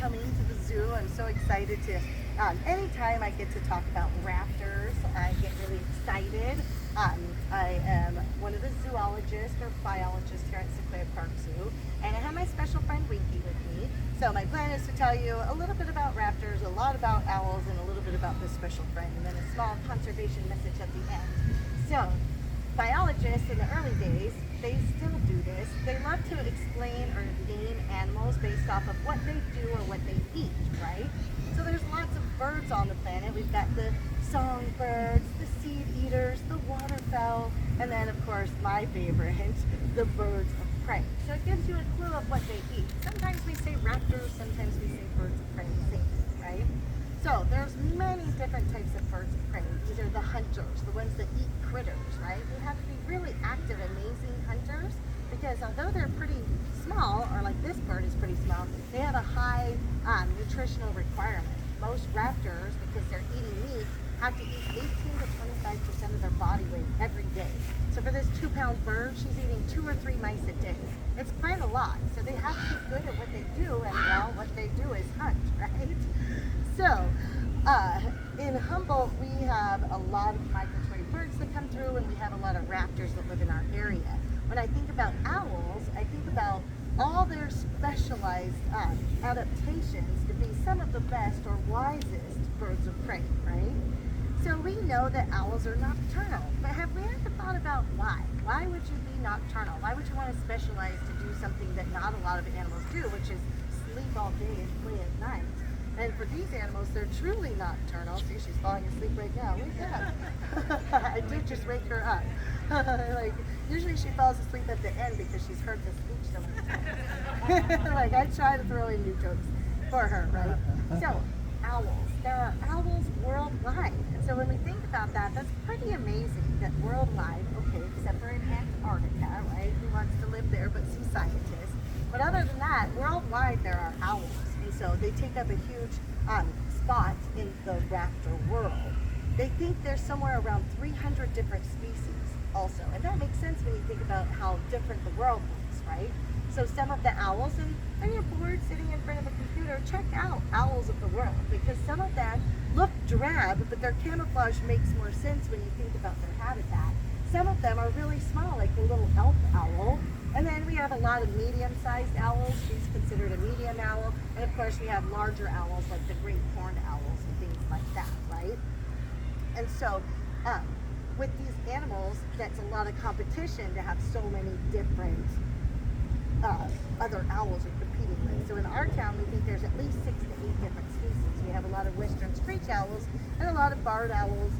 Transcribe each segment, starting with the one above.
coming to the zoo. I'm so excited to, anytime I get to talk about raptors, I get really excited. I am one of the zoologists or biologists here at Sequoia Park Zoo, and I have my special friend Winky with me. So my plan is to tell you a little bit about raptors, a lot about owls, and a little bit about this special friend, and then a small conservation message at the end. So, biologists in the early days, they still do this. They love to explain or name animals based off of what they do or what they eat, right? So there's lots of birds on the planet. We've got the songbirds, the seed eaters, the waterfowl, and then of course my favorite, the birds of prey. So it gives you a clue of what they eat. Sometimes we say raptors, sometimes we say birds of prey, same thing, right? So there's many different types of birds of prey. These are the hunters, the ones that eat critters, right? You have to be really active, amazing hunters, because although they're pretty small, or like this bird is pretty small, they have a high nutritional requirement. Most raptors, because they're eating meat, have to eat 18 to 25% of their body weight every day. So for this 2-pound bird, she's eating 2 or 3 mice a day. It's quite a lot. So they have to be good at what they do, and well, what they do is hunt, right? So, in Humboldt, we have a lot of migratory birds that come through, and we have a lot of raptors that live in our area. When I think about owls, I think about all their specialized adaptations to be some of the best or wisest birds of prey, right? So we know that owls are nocturnal, but have we ever thought about why? Why would you be nocturnal? Why would you want to specialize to do something that not a lot of animals do, which is sleep all day and play at night? And for these animals, they're truly nocturnal. See, she's falling asleep right now. Wake up. I did just wake her up. Like, usually she falls asleep at the end because she's heard the speech so many times. Like, I try to throw in new jokes for her, right? So, owls. There are owls worldwide. And so when we think about that, that's pretty amazing that worldwide, okay, except for in Antarctica, right? Who wants to live there but see scientists? But other than that, worldwide there are owls. And so they take up a huge spot in the raptor world. They think there's somewhere around 300 different species also. And that makes sense when you think about how different the world looks, right? So some of the owls, and when you're bored sitting in front of a computer, check out owls of the world, because some of them look drab, but their camouflage makes more sense when you think about their habitat. Some of them are really small, like the little elf owl. And then we have a lot of medium-sized owls. She's considered a medium owl. And of course we have larger owls like the great horned owls and things like that, right? And so with these animals, that's a lot of competition to have so many different other owls are competing with. So in our town, we think there's at least 6 to 8 different species. We have a lot of western screech owls and a lot of barred owls.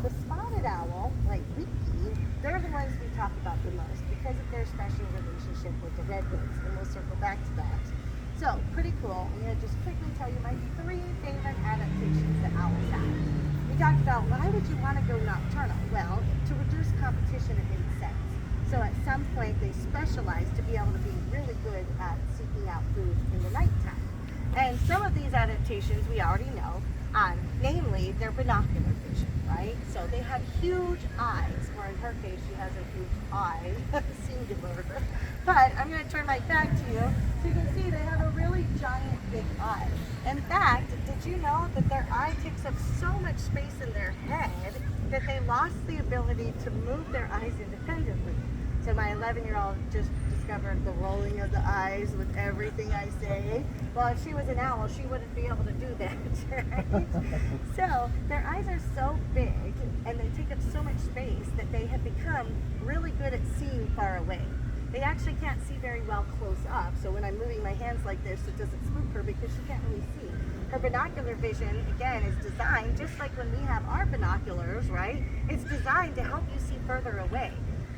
The spotted owl, like Winky, they're the ones we talk about the most because of their special relationship with the redwoods, and we'll circle back to that. So, pretty cool. I'm going to just quickly tell you my 3 favorite adaptations that owls have. We talked about why would you want to go nocturnal? Well, to reduce competition in insects. So at some point they specialize to be able to be really good at seeking out food in the nighttime. And some of these adaptations we already know, namely their binocular vision, right? So they have huge eyes, or in her case she has a huge eye, singular. But I'm going to turn my back to you so you can see they have a really giant big eye. In fact, did you know that their eye takes up so much space in their head that they lost the ability to move their eyes independently? So my 11-year-old just discovered the rolling of the eyes with everything I say. Well, if she was an owl, she wouldn't be able to do that, right? So their eyes are so big and they take up so much space that they have become really good at seeing far away. They actually can't see very well close up, so when I'm moving my hands like this, it doesn't spook her because she can't really see. Her binocular vision, again, is designed just like when we have our binoculars, right? It's designed to help you see further away.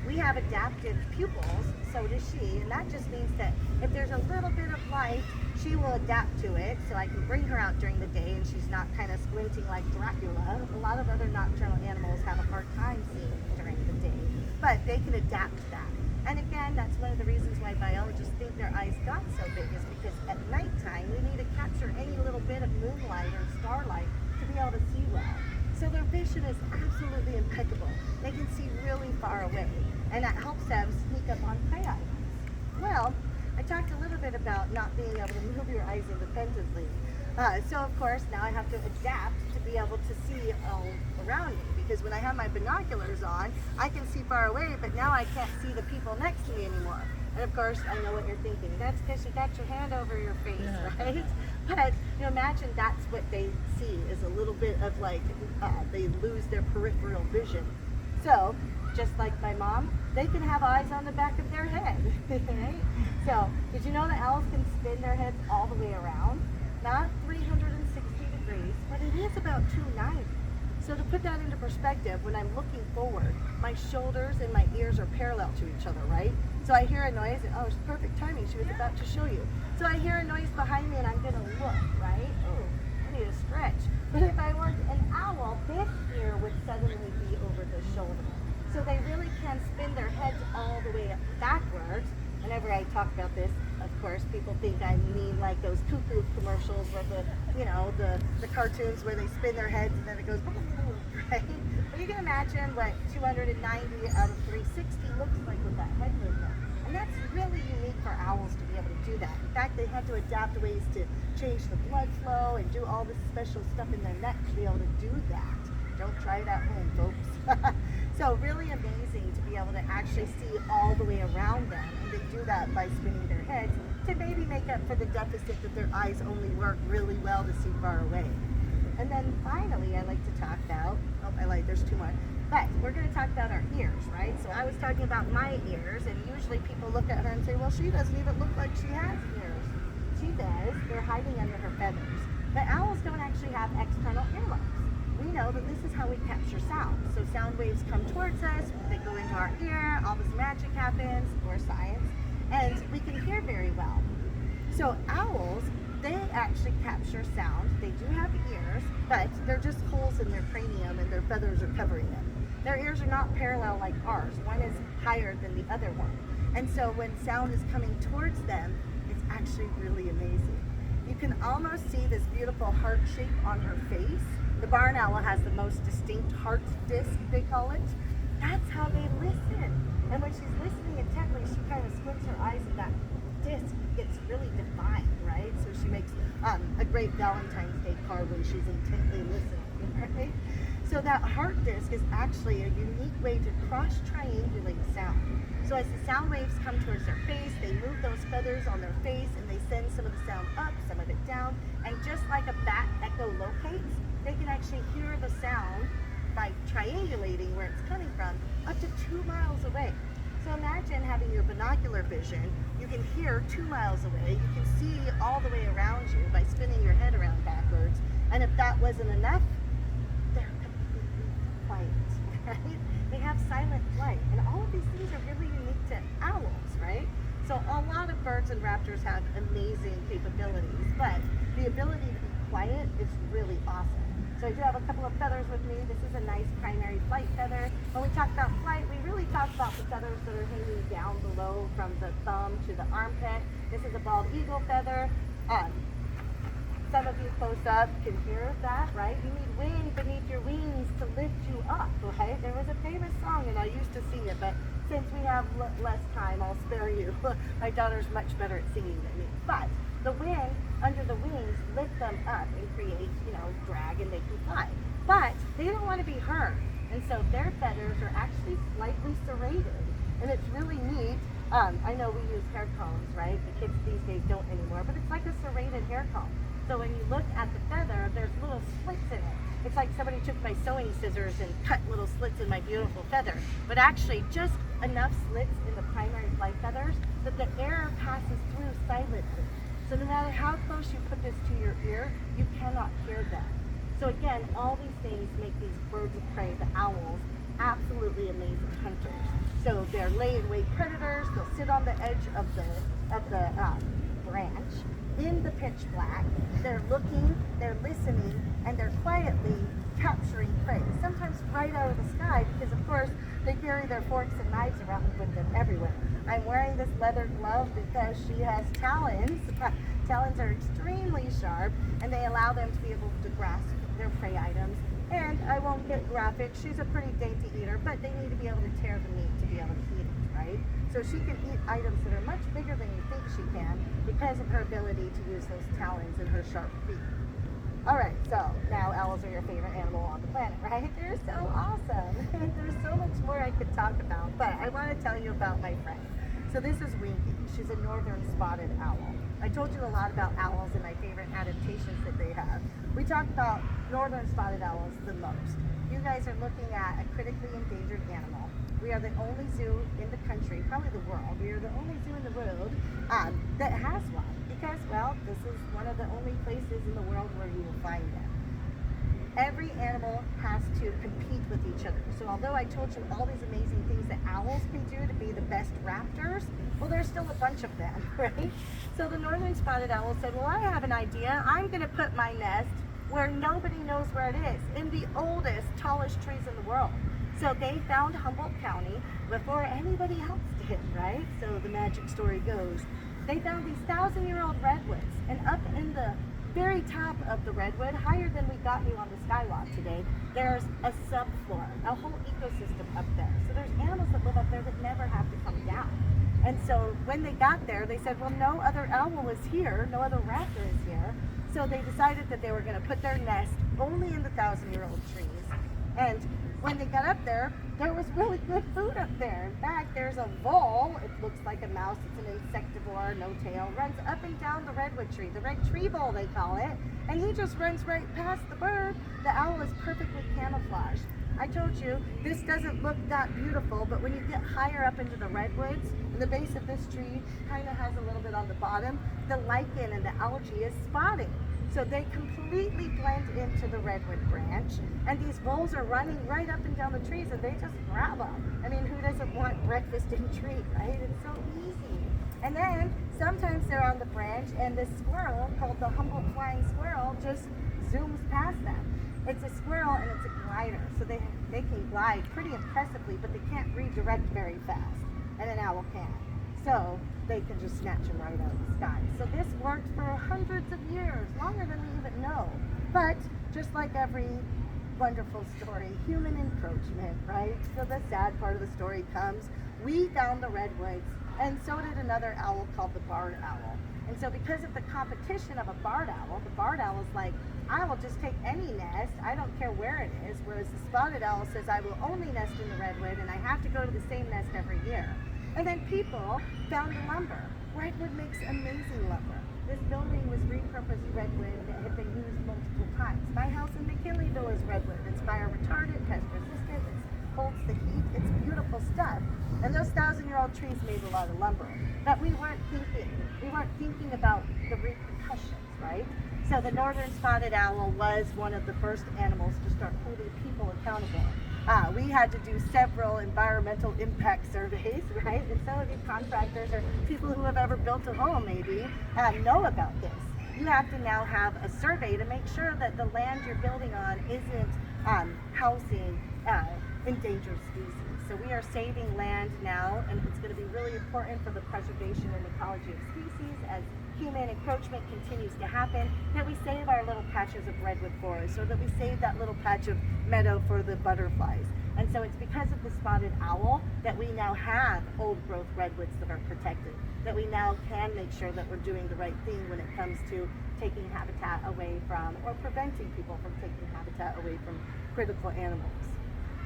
We have adaptive pupils, so does she, and that just means that if there's a little bit of light, she will adapt to it, so I can bring her out during the day and she's not kind of squinting like Dracula. A lot of other nocturnal animals have a hard time seeing during the day, but they can adapt to that. And again, that's one of the reasons why biologists think their eyes got so big, is because at nighttime we need to capture any little bit of moonlight or starlight to be able to see well. So their vision is absolutely impeccable. They can see really far away, and that helps them sneak up on prey items. Well, I talked a little bit about not being able to move your eyes independently. So of course now I have to adapt to be able to see all around me, because when I have my binoculars on, I can see far away, but now I can't see the people next to me anymore. And of course, I know what you're thinking. That's because you got your hand over your face, right? But imagine that's what they see, is a little bit of like, they lose their peripheral vision. So, just like my mom, they can have eyes on the back of their head, right? So, did you know that owls can spin their heads all the way around? Not 360 degrees, but it is about 290. So to put that into perspective, when I'm looking forward, my shoulders and my ears are parallel to each other, right? So I hear a noise, and it's perfect timing, she was about to show you. So I hear a noise behind me and I'm gonna look, right? Oh, I need a stretch. But if I were an owl, this ear would suddenly be over the shoulder. So they really can spin their heads all the way backwards. Whenever I talk about this, of course, people think I mean like those cuckoo commercials where the cartoons where they spin their heads and then it goes, right? But you can imagine what 290 out of 360 looks like with that head movement. And that's really unique for owls to be able to do that. In fact, they had to adapt ways to change the blood flow and do all this special stuff in their neck to be able to do that. Don't try it at home, folks. So really amazing to be able to actually see all the way around them. And they do that by spinning their heads to maybe make up for the deficit that their eyes only work really well to see far away. And then finally, I like to talk about, there's two more. But we're going to talk about our ears, right? So I was talking about my ears, and usually people look at her and say, well, she doesn't even look like she has ears. She does. They're hiding under her feathers. But owls don't actually have external earlobes. We know that this is how we capture sound. So sound waves come towards us, they go into our ear, all this magic happens, or science, and we can hear very well. So owls, they actually capture sound. They do have ears, but they're just holes in their cranium and their feathers are covering them. Their ears are not parallel like ours. One is higher than the other one. And so when sound is coming towards them, it's actually really amazing. You can almost see this beautiful heart shape on her face. The barn owl has the most distinct heart disc, they call it. That's how they listen. And when she's listening intently, she kind of squints her eyes and that disc gets really defined, right? So she makes a great Valentine's Day card when she's intently listening, right? So that heart disc is actually a unique way to cross-triangulate sound. So as the sound waves come towards their face, they move those feathers on their face and they send some of the sound up, some of it down. And just like a bat echolocates, they can actually hear the sound by triangulating where it's coming from up to 2 miles away. So imagine having your binocular vision. You can hear 2 miles away. You can see all the way around you by spinning your head around backwards. And if that wasn't enough, they're completely quiet, right? They have silent flight. And all of these things are really unique to owls, right? So a lot of birds and raptors have amazing capabilities, but the ability to be quiet is really awesome. So I do have a couple of feathers with me. This is a nice primary flight feather. When we talk about flight, we really talk about the feathers that are hanging down below from the thumb to the armpit. This is a bald eagle feather. Some of you close up can hear that, right? You need wind beneath your wings to lift you up, right? There was a famous song and I used to sing it, but since we have less time, I'll spare you. My daughter's much better at singing than me. But the wind under the wings lift them up and create, drag and they can fly. But they don't want to be hurt. And so their feathers are actually slightly serrated. And it's really neat. I know we use hair combs, right? The kids these days don't anymore, but it's like a serrated hair comb. So when you look at the feather, there's little slits in it. It's like somebody took my sewing scissors and cut little slits in my beautiful feather. But actually just enough slits in the primary flight feathers that the air passes through silently. So no matter how close you put this to your ear, you cannot hear them. So again, all these things make these birds of prey, the owls, absolutely amazing hunters. So they're lay-in-wait predators. They'll sit on the edge of the branch in the pitch black. They're looking, they're listening, and they're quietly capturing prey. Sometimes right out of the sky, because of course they carry their forks and knives around with them everywhere. I'm wearing this leather glove because she has talons. Talons are extremely sharp, and they allow them to be able to grasp their prey items. And I won't get graphic. She's a pretty dainty eater, but they need to be able to tear the meat to be able to eat it, right? right? So she can eat items that are much bigger than you think she can because of her ability to use those talons and her sharp feet. All right, so now owls are your favorite animal on the planet, right? They're so awesome. There's so much more I could talk about, but I want to tell you about my friend. So this is Winky. She's a northern spotted owl. I told you a lot about owls and my favorite adaptations that they have. We talk about northern spotted owls the most. You guys are looking at a critically endangered animal. We are the only zoo in the country, probably the world. We are the only zoo in the world that has one because, well, this is one of the only places in the world where you will find them. Every animal has to compete with each other. So although I told you all these amazing things that owls can do to be the best raptors, well, there's still a bunch of them, right? So the northern spotted owl said, well, I have an idea. I'm going to put my nest where nobody knows where it is, in the oldest, tallest trees in the world. So they found Humboldt County before anybody else did, right? So the magic story goes. They found these 1,000-year-old redwoods, and up in the very top of the redwood, higher than we got you on the skywalk today, there's a subflora, a whole ecosystem up there. So there's animals that live up there that never have to come down. And so when they got there, they said, well, no other owl is here, no other raptor is here. So they decided that they were going to put their nest only in the 1,000-year-old trees. And when they got up there, there was really good food up there. In fact, there's a vole. It looks like a mouse. It's an insectivore, no tail. Runs up and down the redwood tree, the red tree vole they call it. And he just runs right past the bird. The owl is perfectly camouflaged. I told you, this doesn't look that beautiful, but when you get higher up into the redwoods, and the base of this tree kind of has a little bit on the bottom, the lichen and the algae is spotting. So they completely blend into the redwood branch, and these voles are running right up and down the trees, and they just grab them. I mean, who doesn't want breakfast in a tree, right? It's so easy. And then sometimes they're on the branch, and this squirrel, called the Humboldt flying squirrel, just zooms past them. It's a squirrel and it's a glider, so they can glide pretty impressively, but they can't redirect very fast, and an owl can. So they can just snatch them right out of the sky. So this worked for hundreds of years, longer than we even know. But just like every wonderful story, human encroachment, right? So the sad part of the story comes. We found the redwoods, and so did another owl called the barred owl. And so because of the competition of a barred owl, the barred owl is like, I will just take any nest, I don't care where it is, whereas the spotted owl says, I will only nest in the redwood, and I have to go to the same nest every year. And then people found the lumber. Redwood makes amazing lumber. This building was repurposed redwood that had been used multiple times. My house in McKinleyville is redwood. It's fire retardant, pest resistant, it holds the heat, it's beautiful stuff. And those 1,000-year-old trees made a lot of lumber. But we weren't thinking about the repercussions, right? So the northern spotted owl was one of the first animals to start holding people accountable. We had to do several environmental impact surveys, right? And some of you contractors or people who have ever built a home maybe know about this. You have to now have a survey to make sure that the land you're building on isn't housing endangered species. So we are saving land now, and it's going to be really important for the preservation and ecology of species as human encroachment continues to happen, that we save our little patches of redwood forest, or that we save that little patch of meadow for the butterflies. And so it's because of the spotted owl that we now have old growth redwoods that are protected, that we now can make sure that we're doing the right thing when it comes to taking habitat away from, or preventing people from taking habitat away from critical animals.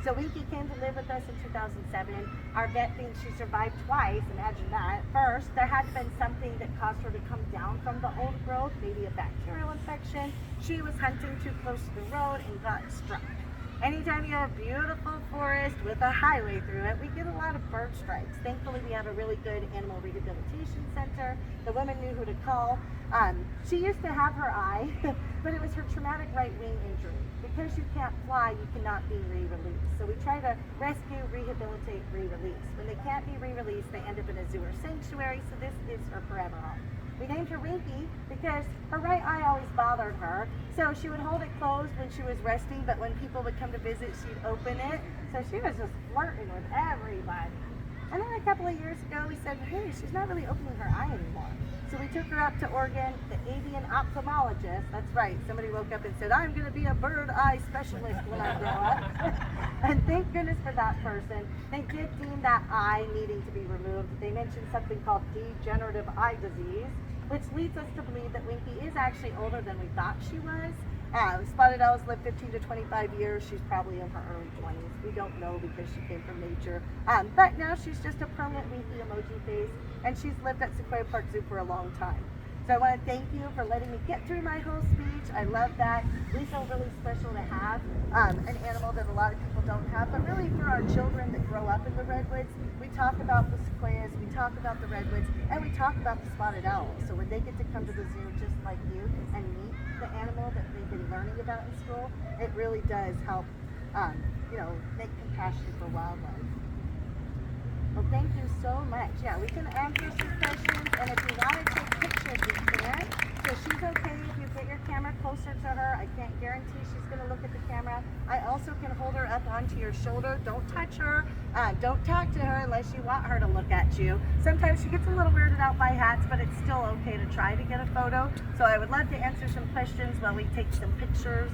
So Winky came to live with us in 2007. Our vet thinks she survived twice, imagine that. First, there had to have been something that caused her to come down from the old growth, maybe a bacterial infection. She was hunting too close to the road and got struck. Anytime you have a beautiful forest with a highway through it, we get a lot of bird strikes. Thankfully, we have a really good animal rehabilitation center. The woman knew who to call. She used to have her eye, but it was her traumatic right wing injury. Because you can't fly, you cannot be re-released. So we try to rescue, rehabilitate, re-release. When they can't be re-released, they end up in a zoo or sanctuary, so this is her forever home. We named her Winky because her right eye always bothered her, so she would hold it closed when she was resting, but when people would come to visit, she'd open it. So she was just flirting with everybody. And then a couple of years ago, we said, hey, she's not really opening her eye anymore. So we took her up to Oregon, the avian ophthalmologist. That's right, somebody woke up and said, I'm going to be a bird eye specialist when I grow up. And thank goodness for that person. They did deem that eye needing to be removed. They mentioned something called degenerative eye disease, which leads us to believe that Winky is actually older than we thought she was. Spotted owls live 15 to 25 years. She's probably in her early 20s. We don't know because she came from nature. But now she's just a permanent Winky emoji face, and she's lived at Sequoia Park Zoo for a long time. So I want to thank you for letting me get through my whole speech. I love that. We feel really special to have an animal that a lot of people don't have, but really for our children that grow up in the redwoods, we talk about the sequoias, we talk about the redwoods, and we talk about the spotted owls. So when they get to come to the zoo just like you and meet the animal that they've been learning about in school, it really does help, make compassion for wildlife. Well, thank you so much. Yeah, we can answer some questions, and if you want to take pictures, you can. So she's okay if you get your camera closer to her. I can't guarantee she's going to look at the camera. I also can hold her up onto your shoulder. Don't touch her. Don't talk to her unless you want her to look at you. Sometimes she gets a little weirded out by hats, but it's still okay to try to get a photo. So I would love to answer some questions while we take some pictures.